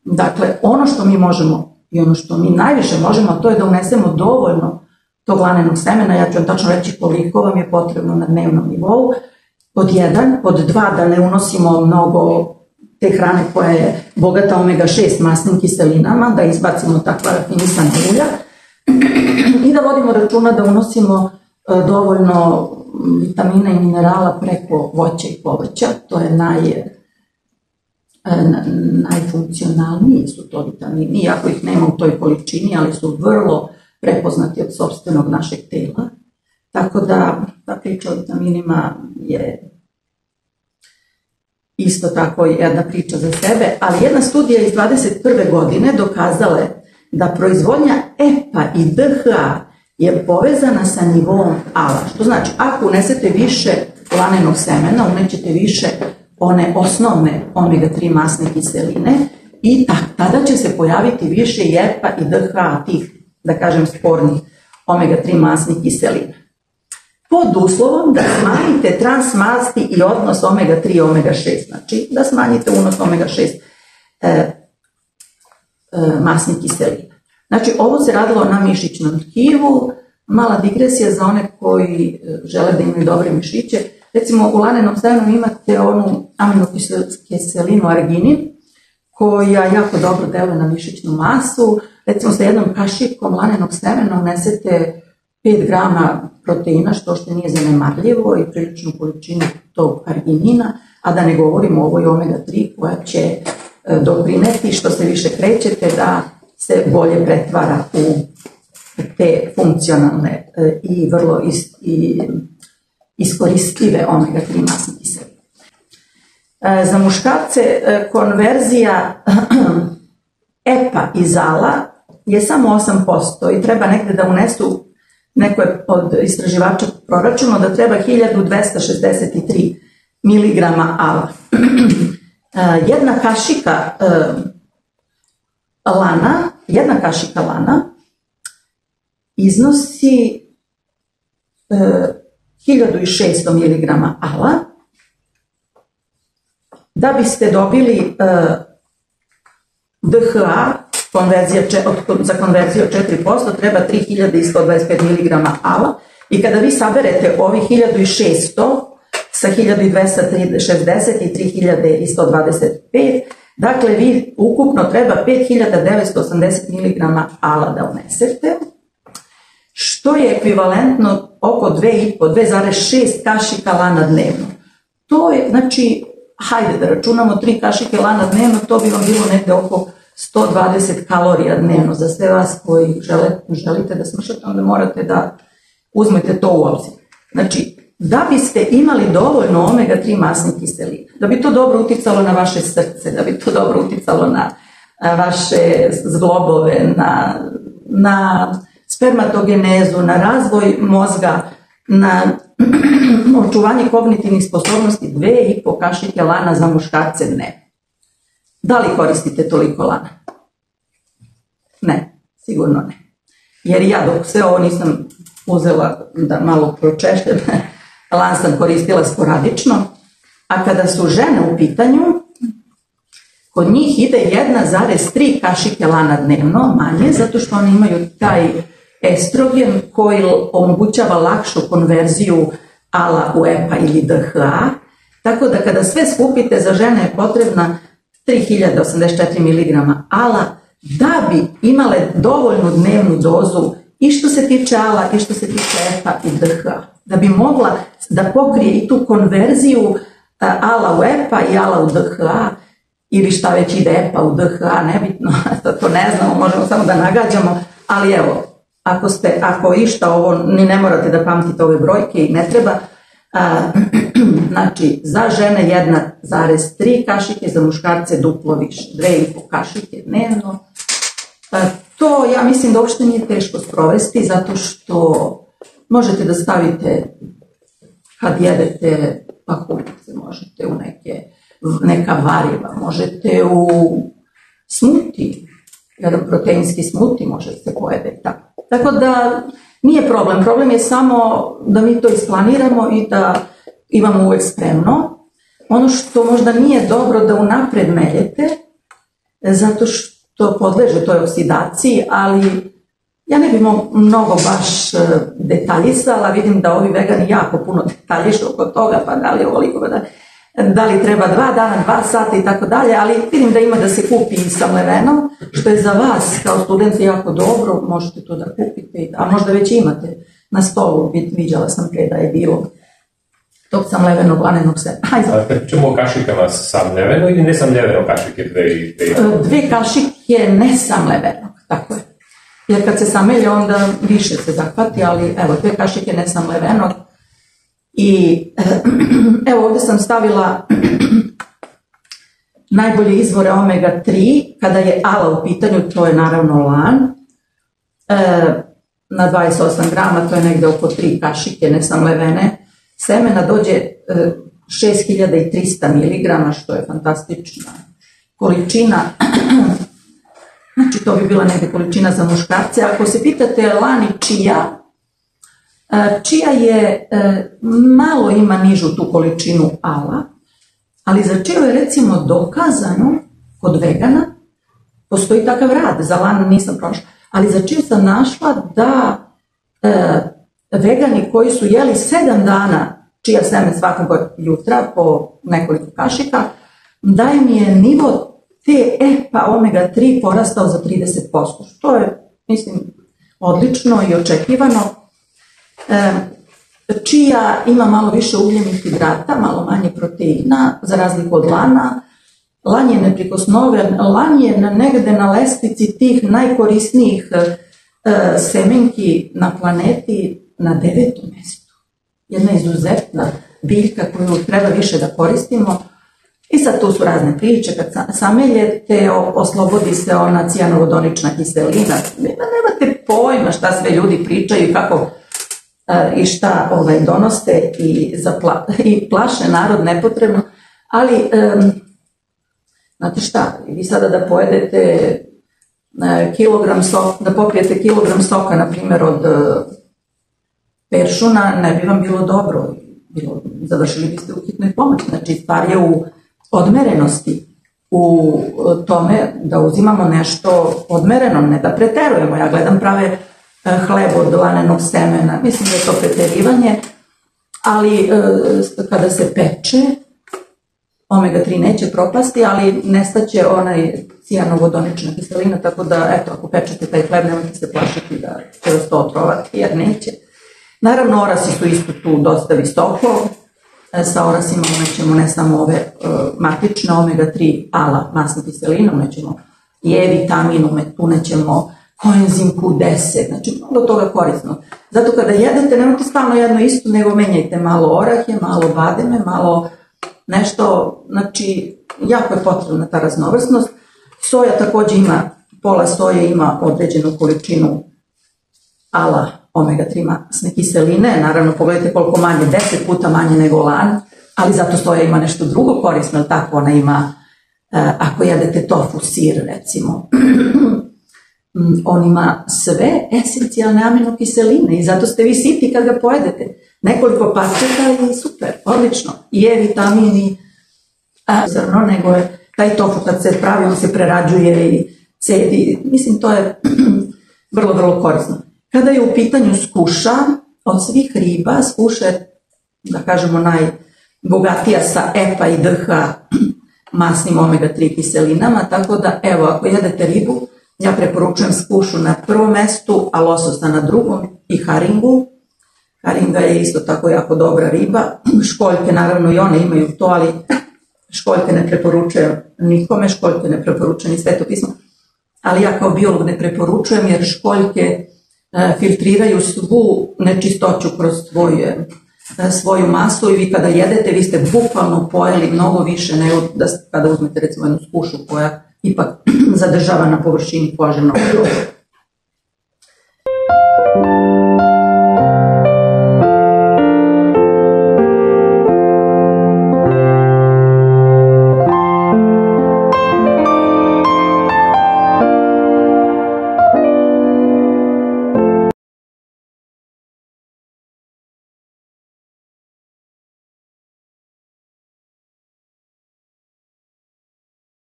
Dakle, ono što mi možemo i ono što mi najviše možemo, to je da unesemo dovoljno tog lanenog semena. Ja ću vam tačno reći koliko vam je potrebno na dnevnom nivou. Pod 1, pod 2 da ne unosimo mnogo te hrane koja je bogata omega-6 masnim kiselinama, da izbacimo takva rafinisana ulja i da vodimo računa da unosimo dovoljno vitamina i minerala preko voća i povrća. To je najfunkcionalniji su to vitamini, iako ih nema u toj količini, ali su vrlo prepoznati od sopstvenog našeg tela. Tako da ta priča o vitaminima je isto tako jedna priča za sebe, ali jedna studija iz 2021. godine dokazala je da proizvodnja EPA i DHA je povezana sa nivoom ALA. Što znači, ako unesete više lanenog semena, unećete više one osnovne omega-3 masne kiseline i tada će se pojaviti više i EPA i DHA, tih, da kažem, spornih omega-3 masnih kiselina. Pod uslovom da smanjite transmasti i odnos omega-3 i omega-6, znači da smanjite unos omega-6 masnih kiselina. Znači, ovo se radilo na mišićnom tkivu, mala digresija za one koji žele da imaju dobre mišiće. Recimo, u lanenom semenu imate onu aminokiselinu arginin, koja jako dobro deluje na mišićnu masu. Recimo, sa jednom kašikom lanenog semena unesete 5 grama proteina, što nije zanemarljivo, i priličnu količinu tog arginina, a da ne govorimo o ovoj omega-3 koja će doprineti što se više krećete da se bolje pretvara u te funkcionalne i vrlo iskoristljive omega-3 masne kiseline. Za muškarce konverzija EPA iz ALA je samo 8% i treba negde da unesu, neko je od istraživača proračunao da treba 1263 mg ALA. Jedna kašika lana iznosi 1600 mg ALA. Da biste dobili DHA za konverziju od 4% treba 3125 mg ALA i kada vi saberete ovih 1600 sa 1260 i 3125, dakle vi ukupno treba 5980 mg ALA da unesete, što je ekvivalentno oko 2,6 kašika lana dnevno. To je, znači, hajde da računamo 3 kašike lana dnevno, to bi vam bilo negde oko 120 kalorija dnevno. Za sve vas koji želite da smršate, onda morate da uzmete to u obzir. Znači, da biste imali dovoljno omega-3 masnih kiselina, da bi to dobro uticalo na vaše srce, da bi to dobro uticalo na vaše zglobove, na spermatogenezu, na razvoj mozga, na očuvanje kognitivnih sposobnosti, 2,5 kašike lana za muškarce dnevno. Da li koristite toliko lana? Ne, sigurno ne. Jer ja dok sve ovo nisam uzela da malo pročešljam, lan sam koristila sporadično, a kada su žene u pitanju, kod njih ide 1,3 kašike lana dnevno manje, zato što oni imaju taj estrogen koji omogućava lakšu konverziju ALA u EPA ili DHA, tako da kada sve skupite, za žene je potrebna 3084 mg ALA da bi imale dovoljnu dnevnu dozu i što se tiče ALA i što se tiče EPA i DHA, da bi mogla da pokrije i tu konverziju ALA u EPA i ALA u DHA, ili šta već ide EPA u DHA, nebitno, to ne znamo, možemo samo da nagađamo, ali evo, ako išta ovo, ni ne morate da pamtite ove brojke i ne treba, znači za žene 1,3 kašike, za muškarce duplo više, 2,5 kašike dnevno. To ja mislim da uopšte nije teško sprovesti, zato što možete da stavite kad jedete pakuljice, možete u neka variva, možete u smuti, jedan proteinski smuti može se pojede. Tako da nije problem, problem je samo da mi to isplaniramo i da imamo uvek spremno. Ono što možda nije dobro da unapred meljete, zato što podleže toj oksidaciji, ali ja ne bih mnogo baš detaljisala, vidim da ovi vegani jako puno detaljišu oko toga, pa da li je ovoliko, da li treba 2 dana, 2 sata i tako dalje, ali vidim da ima da se kupi i sa mlevenom, što je za vas kao studenti jako dobro, možete to da kupite, a možda već imate na stolu, viđala sam pre da je bilo tog samlevenog lanenog seta. A kad pričamo o kašikama samleveno ili ne samleveno kašike? Dve kašike ne samlevenog, tako je. Jer kad se samelje, onda više se zahvati, ali evo, 2 kašike ne samlevenog. I evo ovdje sam stavila najbolje izvore omega-3, kada je ala u pitanju, to je naravno lan, na 28 grama, to je negde oko 3 kašike nesamlevene semena, dođe 6300 mg, što je fantastična količina. Znači, to bi bila negde količina za muškarce. Ako se pitate lan i čija, čija je, malo ima nižu tu količinu ala, ali za čiju je recimo dokazano kod vegana, postoji takav rad, za lan nisam prošla, ali za čiju sam našla da vegani koji su jeli 7 dana čija seme svakog jutra po nekoliko kašika, da im je nivo te EPA omega-3 porastao za 30%, što je, mislim, odlično i očekivano. Čija ima malo više ugljenih hidrata, malo manje proteina, za razliku od lana. Lan je neprikosnoven, lan je negde na lestvici tih najkorisnijih semenki na planeti na 9. mjestu. Jedna izuzetna biljka koju treba više da koristimo. I sad tu su razne priče, kad sameljete, oslobodi se ona cijanovodonična kiselina. Nemate pojma šta sve ljudi pričaju i kako i šta donose i plaše narod nepotrebno, ali znate šta, vi sada da pojedete kilogram soka, da popijete kilogram soka, na primjer, od peršuna, ne bi vam bilo dobro, završili biste u hitnoj pomoći. Znači, stvar je u odmerenosti, u tome da uzimamo nešto odmereno, ne da preterujemo. Ja gledam prave hleb od lanenog semena, mislim da je to preterivanje, ali kada se peče, omega-3 neće propasti, ali nestaće onaj cijanovodonična kiselina, tako da, eto, ako pečete taj hleb, nemojte se plašiti da će vas to otrovati, jer neće. Naravno, orasi su isto tu dosta visoko, sa orasima unećemo ne samo ove matične omega-3 ala masne kiseline, unećemo E-vitamin, unećemo koenzim Q10, znači mnogo toga korisno. Zato kada jedete, nemojte stalno jedno isto, nego menjajte malo orahe, malo bademe, malo nešto, znači jako je potrebna ta raznovrsnost. Soja također ima, pola soje ima određenu količinu ala omega-3 masne kiseline, naravno pogledajte koliko manje, 10 puta manje nego lan, ali zato soja ima nešto drugo korisno, tako ona ima, ako jedete tofu, sir recimo, on ima sve esencijalne aminokiseline i zato ste vi siti kad ga pojedete. Nekoliko pačeta i super, odlično. I E-vitamin i zrno, nego je taj tofu kad se pravi, on se prerađuje i cedi. Mislim, to je vrlo, vrlo korisno. Kada je u pitanju skuša, od svih riba, skuša je, da kažemo, najbogatija sa EPA i DH masnim omega-3 kiselinama, tako da, evo, ako jedete ribu, ja preporučujem skušu na prvom mestu, a lososa na drugom i haringu. Haringa je isto tako jako dobra riba. Školjke, naravno, i one imaju to, ali školjke ne preporučujem nikome, školjke ne preporučujem ni Sveto pismo. Ali ja kao biolog ne preporučujem, jer školjke filtriraju svu nečistoću kroz svoju masu i vi kada jedete, vi ste bukvalno pojeli mnogo više nego kada uzmete recimo jednu skušu koja ipak zadržava na površini kože mnogo.